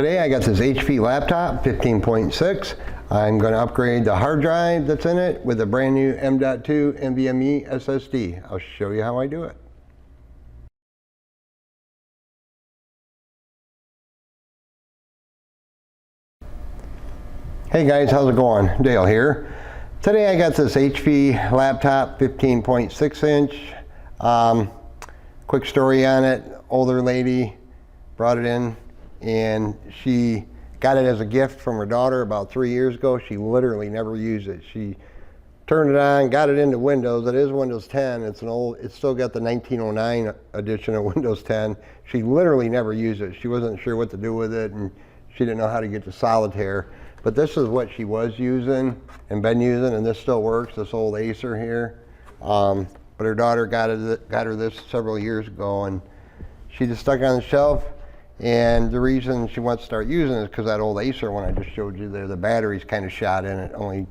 Today I got this HP laptop, 15.6. I'm going to upgrade the hard drive that's in it with a brand new M.2 NVMe SSD. I'll show you how I do it. Hey guys, how's it going? Dale here. Today I got this HP laptop, 15.6 inch. Quick story on it. Older lady brought it in and she got it as a gift from her daughter about 3 years ago. She literally never used it. She turned it on, got it into Windows. It is Windows 10. It's still got the 1909 edition of Windows 10. She literally never used it. She wasn't sure what to do with it and she didn't know how to get to solitaire. But this is what she was using and been using, and this still works, this old Acer here. But her daughter got her this several years ago, and she just stuck it on the shelf. And the reason she wants to start using it is because that old Acer one I just showed you there, the battery's kind of shot in it, only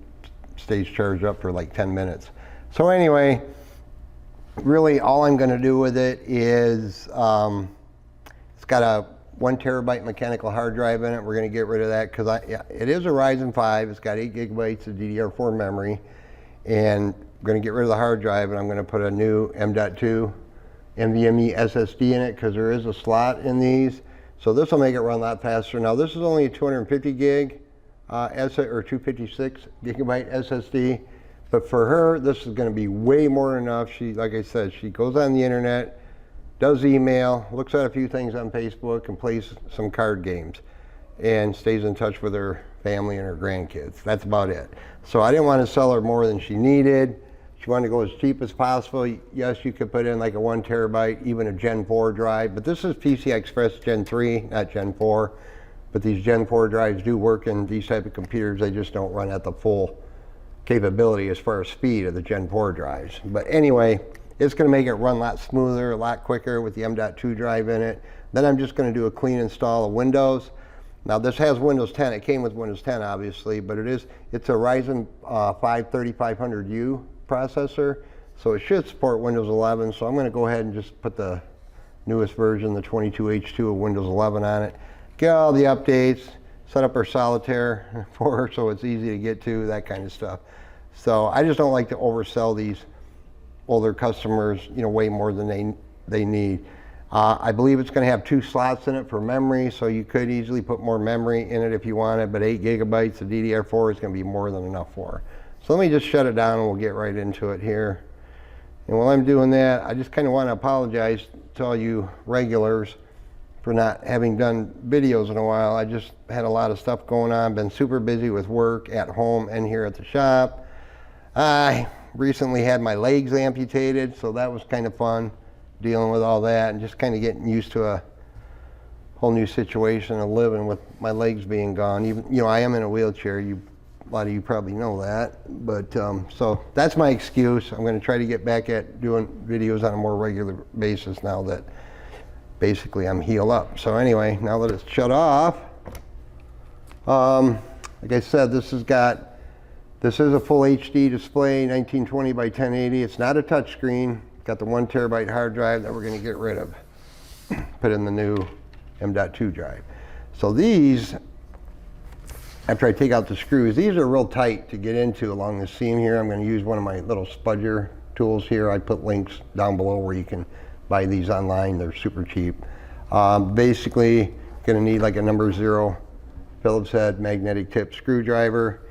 stays charged up for like 10 minutes. So anyway, really all I'm going to do with it is, it's got a 1 terabyte mechanical hard drive in it. We're going to get rid of that because it is a Ryzen 5. It's got 8 gigabytes of DDR4 memory. And I'm going to get rid of the hard drive and I'm going to put a new M.2 NVMe SSD in it because there is a slot in these. So this will make it run a lot faster. Now this is only a 250 gig or 256 gigabyte SSD. But for her, this is going to be way more than enough. She, like I said, she goes on the internet, does email, looks at a few things on Facebook, and plays some card games, and stays in touch with her family and her grandkids. That's about it. So I didn't want to sell her more than she needed. She wanted to go as cheap as possible. Yes, you could put in like a 1 terabyte, even a Gen 4 drive, but this is PCI Express Gen 3, not Gen 4. But these Gen 4 drives do work in these type of computers. They just don't run at the full capability as far as speed of the Gen 4 drives. But anyway, it's going to make it run a lot smoother, a lot quicker with the M.2 drive in it. Then I'm just going to do a clean install of Windows. Now this has Windows 10. It came with Windows 10 obviously, but it's a Ryzen 5 3500U processor, so it should support Windows 11. So I'm going to go ahead and just put the newest version, the 22H2 of Windows 11 on it. Get all the updates, set up our solitaire for her so it's easy to get to, that kind of stuff. So I just don't like to oversell these older customers, way more than they need. I believe it's going to have 2 slots in it for memory, so you could easily put more memory in it if you wanted, but 8 gigabytes of DDR4 is going to be more than enough for her. So let me just shut it down and we'll get right into it here. And while I'm doing that, I just kind of want to apologize to all you regulars for not having done videos in a while. I just had a lot of stuff going on, been super busy with work at home and here at the shop. I recently had my legs amputated, so that was kind of fun dealing with all that and just kind of getting used to a whole new situation of living with my legs being gone. Even, I am in a wheelchair. A lot of you probably know that, but so that's my excuse. I'm going to try to get back at doing videos on a more regular basis now that basically I'm healed up. So anyway, now that it's shut off, like I said, this is a full HD display, 1920 by 1080. It's not a touchscreen. Got the 1 terabyte hard drive that we're going to get rid of. Put in the new M.2 drive. So these, after I take out the screws, these are real tight to get into along the seam here. I'm going to use one of my little Spudger tools here. I put links down below where you can buy these online. They're super cheap. Basically, going to need like a number 0 Phillips head magnetic tip screwdriver.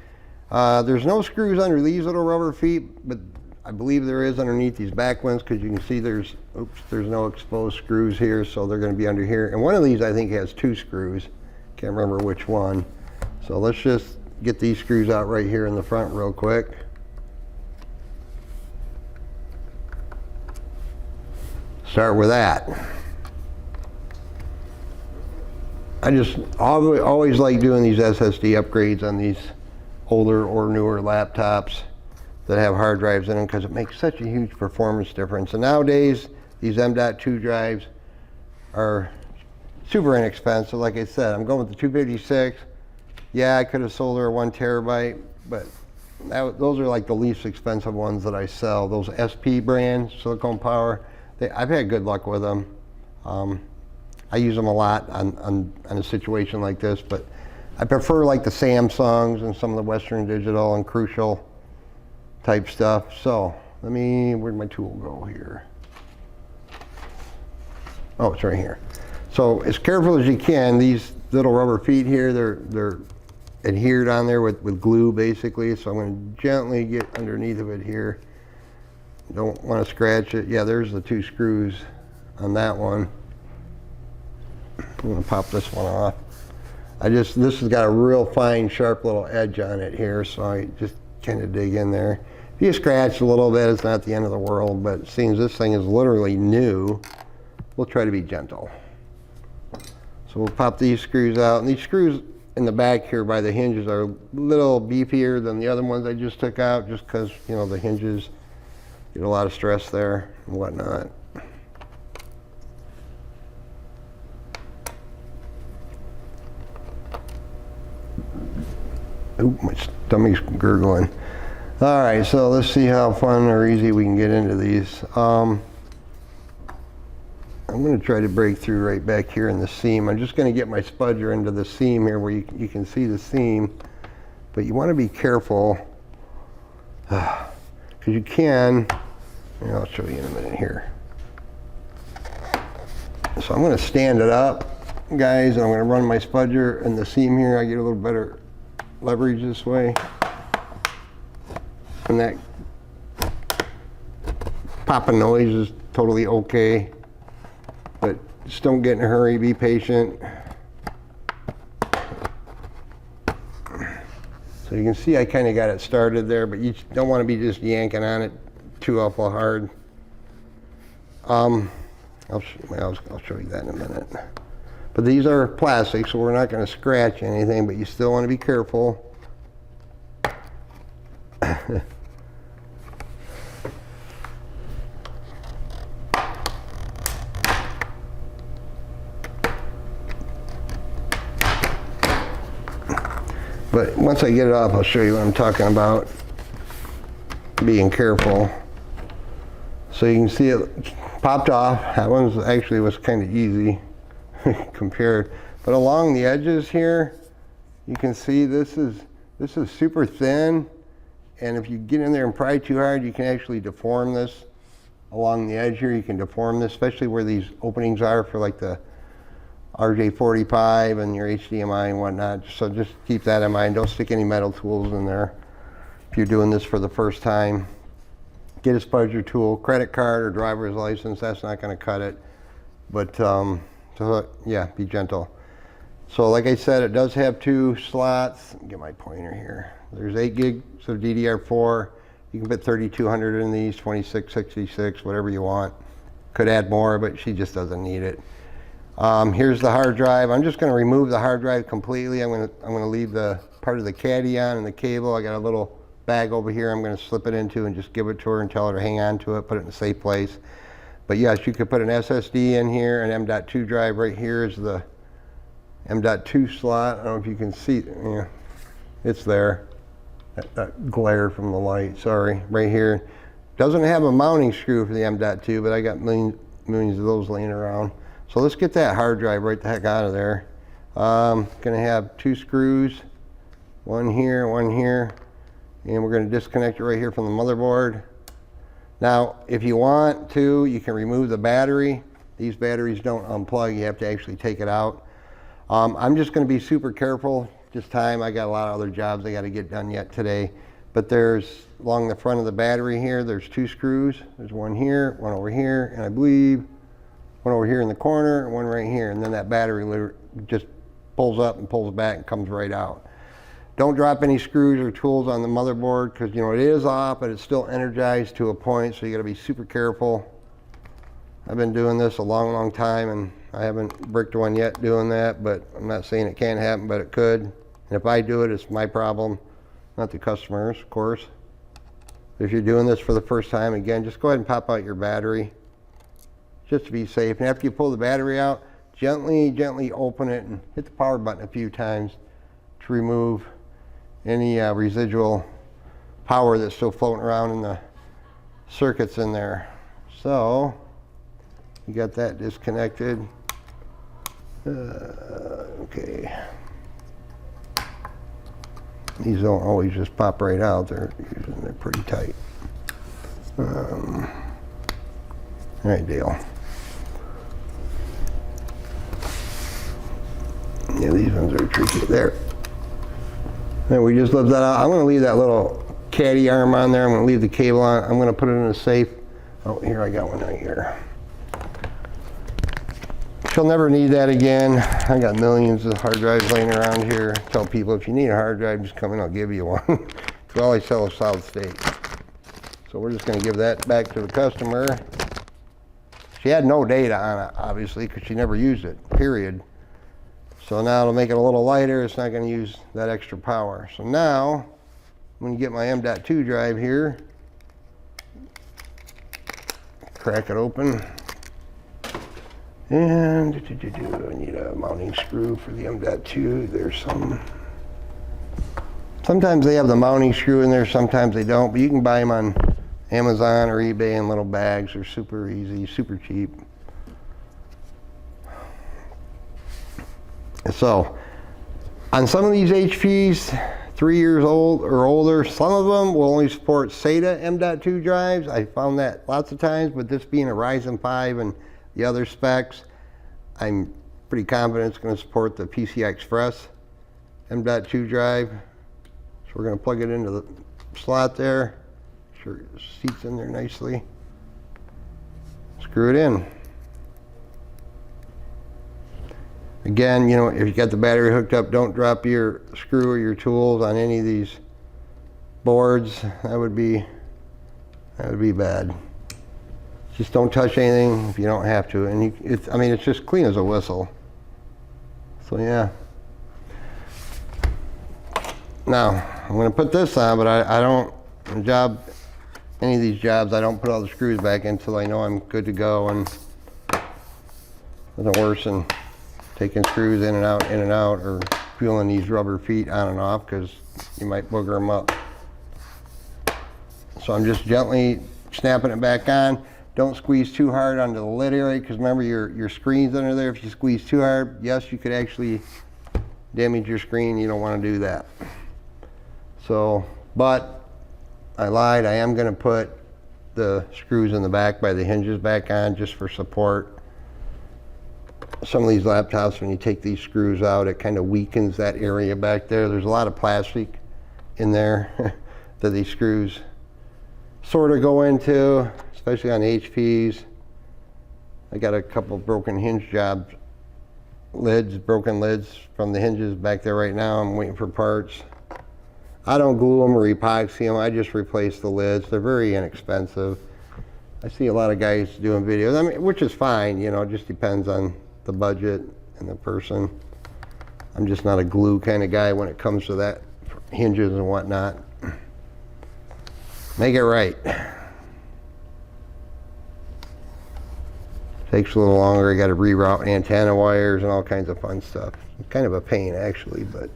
There's no screws under these little rubber feet, but I believe there is underneath these back ones because you can see there's no exposed screws here, so they're going to be under here. And one of these I think has 2 screws. Can't remember which one. So let's just get these screws out right here in the front real quick. Start with that. I just always like doing these SSD upgrades on these older or newer laptops that have hard drives in them because it makes such a huge performance difference. And nowadays, these M.2 drives are super inexpensive. Like I said, I'm going with the 256. Yeah, I could have sold her a 1 terabyte, but those are like the least expensive ones that I sell. Those SP brands, Silicon Power, I've had good luck with them. I use them a lot on a situation like this, but I prefer like the Samsungs and some of the Western Digital and Crucial type stuff. So where'd my tool go here? Oh, it's right here. So as careful as you can, these little rubber feet here, they're adhered on there with glue basically. So I'm going to gently get underneath of it here. Don't want to scratch it. Yeah, there's the 2 screws on that one. I'm going to pop this one off. This has got a real fine, sharp little edge on it here, so I just kind of dig in there. If you scratch a little bit, it's not the end of the world, but seeing as this thing is literally new, we'll try to be gentle. So we'll pop these screws out, and these screws in the back here by the hinges are a little beefier than the other ones I just took out, just because, you know, the hinges get a lot of stress there and whatnot. Oop, my stomach's gurgling. All right, so let's see how fun or easy we can get into these. I'm going to try to break through right back here in the seam. I'm just going to get my spudger into the seam here where you can see the seam, but you want to be careful because you can. I'll show you in a minute here. So I'm going to stand it up, guys, and I'm going to run my spudger in the seam here. I get a little better leverage this way, and that popping noise is totally okay, but just don't get in a hurry, be patient. So you can see I kind of got it started there, but you don't want to be just yanking on it too awful hard. I'll show you that in a minute. But these are plastic, so we're not going to scratch anything, but you still want to be careful. But once I get it off, I'll show you what I'm talking about. Being careful. So you can see it popped off. That one was kind of easy compared, but along the edges here, you can see this is super thin, and if you get in there and pry too hard, you can actually deform this along the edge here. You can deform this, especially where these openings are for like the RJ45 and your HDMI and whatnot. So just keep that in mind. Don't stick any metal tools in there if you're doing this for the first time. Get a spudger tool, credit card or driver's license. That's not going to cut it, but so yeah, be gentle. So like I said, it does have 2 slots. Get my pointer here. There's 8 gigs of DDR4. You can put 3200 in these, 2666, whatever you want. Could add more, but she just doesn't need it. Here's the hard drive. I'm just going to remove the hard drive completely. I'm going to leave the part of the caddy on and the cable. I got a little bag over here I'm going to slip it into and just give it to her and tell her to hang on to it, put it in a safe place. But yes, you could put an SSD in here, an M.2 drive. Right here is the M.2 slot. I don't know if you can see, yeah, it's there. That glare from the light, sorry, right here. Doesn't have a mounting screw for the M.2, but I got millions of those laying around. So let's get that hard drive right the heck out of there. Gonna have 2 screws, one here, and we're going to disconnect it right here from the motherboard. Now, if you want to, you can remove the battery. These batteries don't unplug. You have to actually take it out. I'm just going to be super careful this time. I got a lot of other jobs I got to get done yet today. But there's, along the front of the battery here, there's 2 screws. There's one here, one over here, and I believe one over here in the corner, and one right here. And then that battery just pulls up and pulls back and comes right out. Don't drop any screws or tools on the motherboard because, you know, it is off, but it's still energized to a point, so you got to be super careful. I've been doing this a long time, and I haven't bricked one yet doing that, but I'm not saying it can't happen, but it could. And if I do it, it's my problem, not the customer's, of course. If you're doing this for the first time, again, just go ahead and pop out your battery just to be safe. And after you pull the battery out, gently open it and hit the power button a few times to remove any residual power that's still floating around in the circuits in there. So you got that disconnected. Okay. These don't always just pop right out. They're pretty tight. All right, Dale. Yeah, these ones are tricky. There. And we just lift that out. I'm going to leave that little caddy arm on there. I'm going to leave the cable on. I'm going to put it in a safe. Oh, here I got one right here. She'll never need that again. I got millions of hard drives laying around here. Tell people if you need a hard drive, just come in, I'll give you one. Because all I sell is solid state. So we're just going to give that back to the customer. She had no data on it, obviously, because she never used it, period. So now it'll make it a little lighter. It's not going to use that extra power. So now, I'm going to get my M.2 drive here. Crack it open. And I need a mounting screw for the M.2. There's some. Sometimes they have the mounting screw in there, sometimes they don't, but you can buy them on Amazon or eBay in little bags. They're super easy, super cheap. So, on some of these HPs, 3 years old or older, some of them will only support SATA M.2 drives. I found that lots of times, but this being a Ryzen 5 and the other specs, I'm pretty confident it's going to support the PCI Express M.2 drive. So we're going to plug it into the slot there. Make sure it seats in there nicely. Screw it in. Again, you know, if you got the battery hooked up, don't drop your screw or your tools on any of these boards. That would be bad. Just don't touch anything if you don't have to. And I mean, it's just clean as a whistle. So yeah. Now, I'm going to put this on, but I don't, any of these jobs, I don't put all the screws back in until I know I'm good to go. And nothing worse than taking screws in and out, or feeling these rubber feet on and off, because you might booger them up. So I'm just gently snapping it back on. Don't squeeze too hard onto the lid area, because remember your screen's under there. If you squeeze too hard, yes, you could actually damage your screen. You don't want to do that. So, but I lied. I am going to put the screws in the back by the hinges back on just for support. Some of these laptops, when you take these screws out, it kind of weakens that area back there. There's a lot of plastic in there that these screws sort of go into, especially on HPs. I got a couple broken hinge jobs, broken lids from the hinges back there right now. I'm waiting for parts. I don't glue them or epoxy them. I just replace the lids. They're very inexpensive. I see a lot of guys doing videos, I mean, which is fine, you know, it just depends on the budget and the person. I'm just not a glue kind of guy when it comes to that, hinges and whatnot. Make it right. Takes a little longer. I got to reroute antenna wires and all kinds of fun stuff. It's kind of a pain actually, but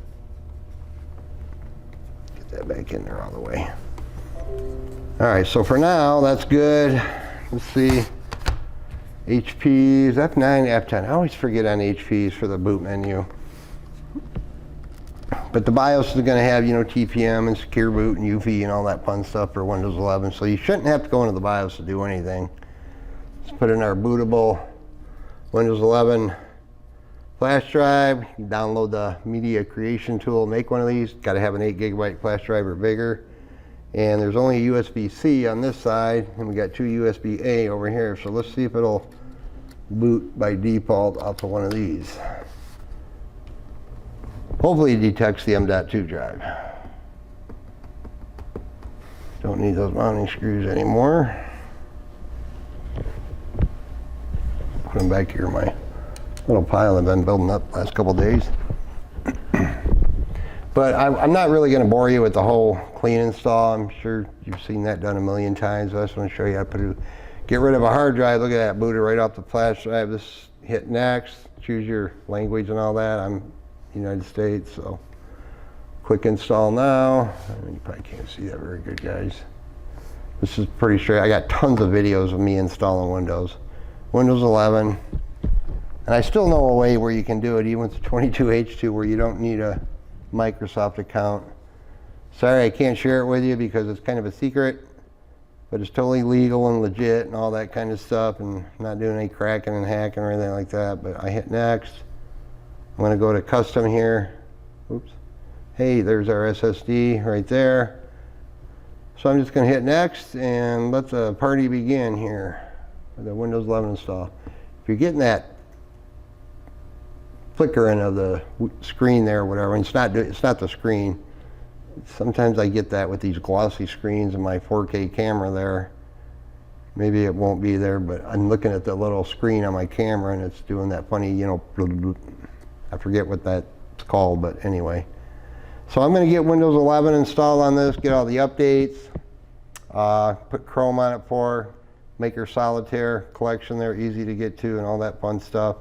get that back in there all the way. All right, so for now, that's good. Let's see. HPs, F9, F10. I always forget on HPs for the boot menu. But the BIOS is going to have, you know, TPM and secure boot and UV and all that fun stuff for Windows 11. So you shouldn't have to go into the BIOS to do anything. Let's put in our bootable Windows 11 flash drive. You download the media creation tool, make one of these. Got to have an 8 GB flash drive or bigger. And there's only a USB-C on this side, and we got 2 USB-A over here. So let's see if it'll boot by default off of one of these. Hopefully it detects the M.2 drive. Don't need those mounting screws anymore. Put them back here in my little pile I've been building up the last couple days. But I'm not really going to bore you with the whole clean install. I'm sure you've seen that done a million times. I just want to show you how to get rid of a hard drive. Look at that, booted right off the flash drive. This, hit next, choose your language and all that. I'm United States, so quick install now. You probably can't see that very good, guys. This is pretty straight. I got tons of videos of me installing Windows. Windows 11, And I still know a way where you can do it, even with the 22H2, where you don't need a Microsoft account. Sorry I can't share it with you because it's kind of a secret, but it's totally legal and legit and all that kind of stuff, and I'm not doing any cracking and hacking or anything like that. But I hit next. I'm going to go to custom here. Oops. Hey, there's our SSD right there. So I'm just going to hit next and let the party begin here with the Windows 11 install. If you're getting that flickering of the screen there or whatever, and it's not the screen. Sometimes I get that with these glossy screens and my 4K camera there. Maybe it won't be there, but I'm looking at the little screen on my camera and it's doing that funny, you know, I forget what that's called, but anyway. So I'm going to get Windows 11 installed on this, get all the updates, put Chrome on it for, make your solitaire collection there easy to get to and all that fun stuff.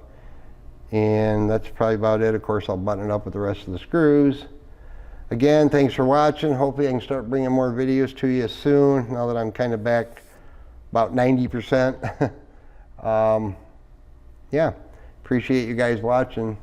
And that's probably about it. Of course, I'll button it up with the rest of the screws. Again, thanks for watching. Hopefully I can start bringing more videos to you soon, now that I'm kind of back about 90%. Yeah, appreciate you guys watching.